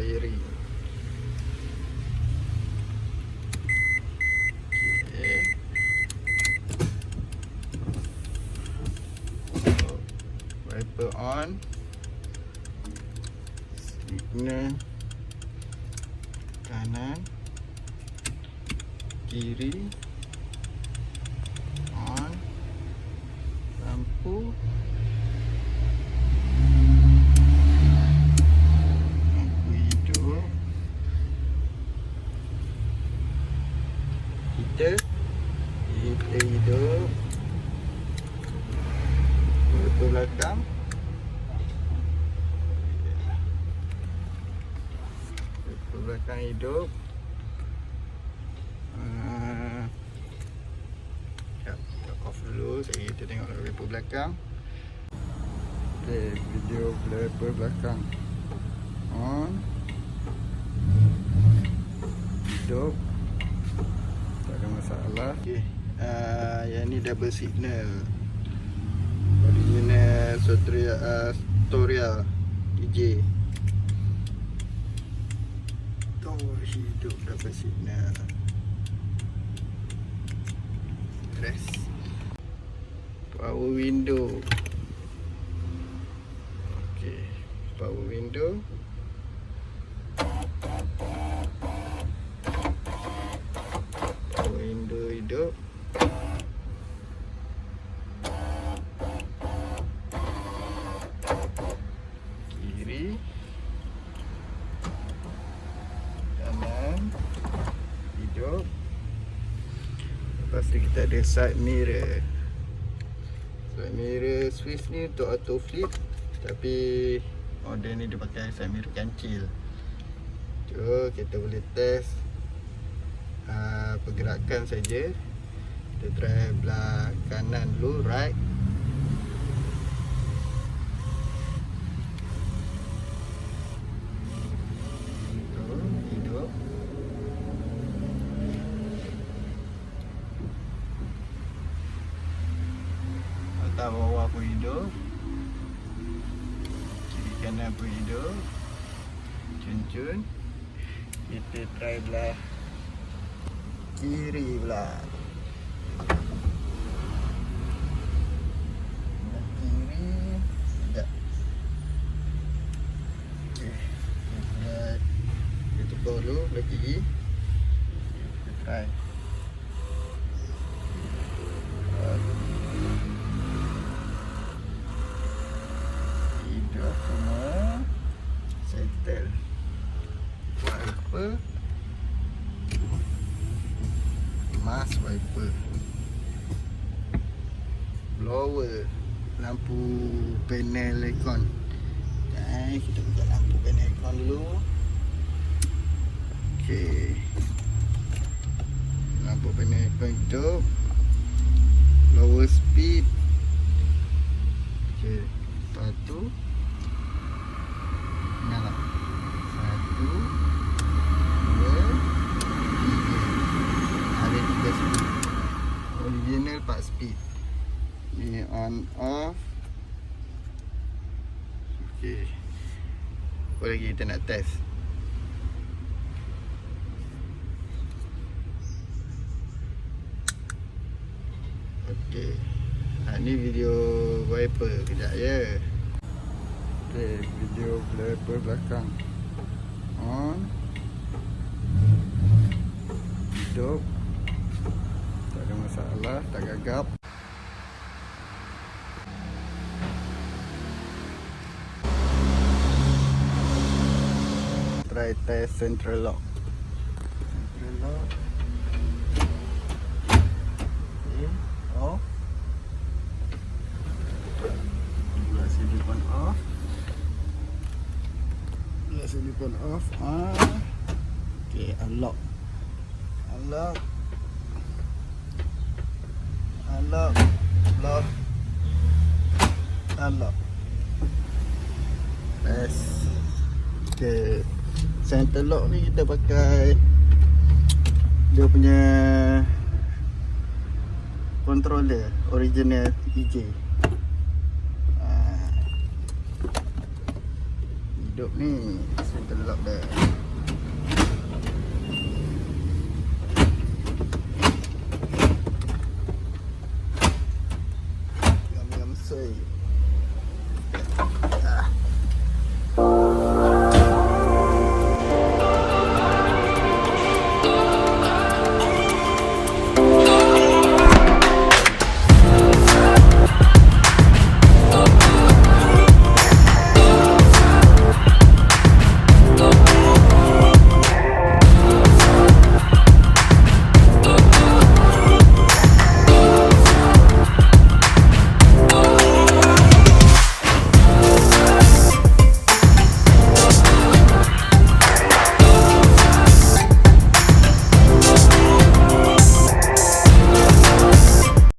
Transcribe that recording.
kiri. Okay. Wiper on. Signal kanan, kiri, on, lampu, lampu hidup, kita hidup, lampu belakang, lampu belakang hidup. Off dulu, kita tengok lampu belakang. Okay, video lampu belakang on, hidup, tak ada masalah. Okay, yang ni double signal, original Storia DJ. Tu hidup double signal. Rest. Power window. Okey, power window. Power window hidup. Kiri. Kanan. Hidup. Lepas tu kita ada side mirror. Side mirror Swiss ni untuk auto flip, tapi model ni dia pakai side mirror kancil. So kita boleh test pergerakan saja. Kita try belah kanan dulu, right. Hidup. Atas bawah pun hidup, kiri kanan pun hidup. Cun-cun. Kita try belah kiri pula. Belah kiri. Sekejap. Okay. Kita tukar dulu belah kiri. Kita try. Hidup semua. Settle. Wiper. Mask wiper. Blower. Lampu panel aircon. Okay, kita buka lampu panel aircon dulu. Okay. Lampu panel aircon hidup. Lower speed. Okay. Lepas tu nyala. 1, 2, 3. Ada 3 speed. Original 4 speed. Ni on off. Okay. Apa lagi kita nak test? Okay. Ni video wiper kejap ya. Okay, video wiper belakang on, hidup, tak ada masalah, tak gagap. Try test central lock. Central lock. Okay, off. Silicon off. Silicon off. Okay, unlock. Unlock. Unlock. Lock. Unlock. Press. Okay. Center lock ni kita pakai dia punya controller original EJ. hidup ni. Settle lock dah.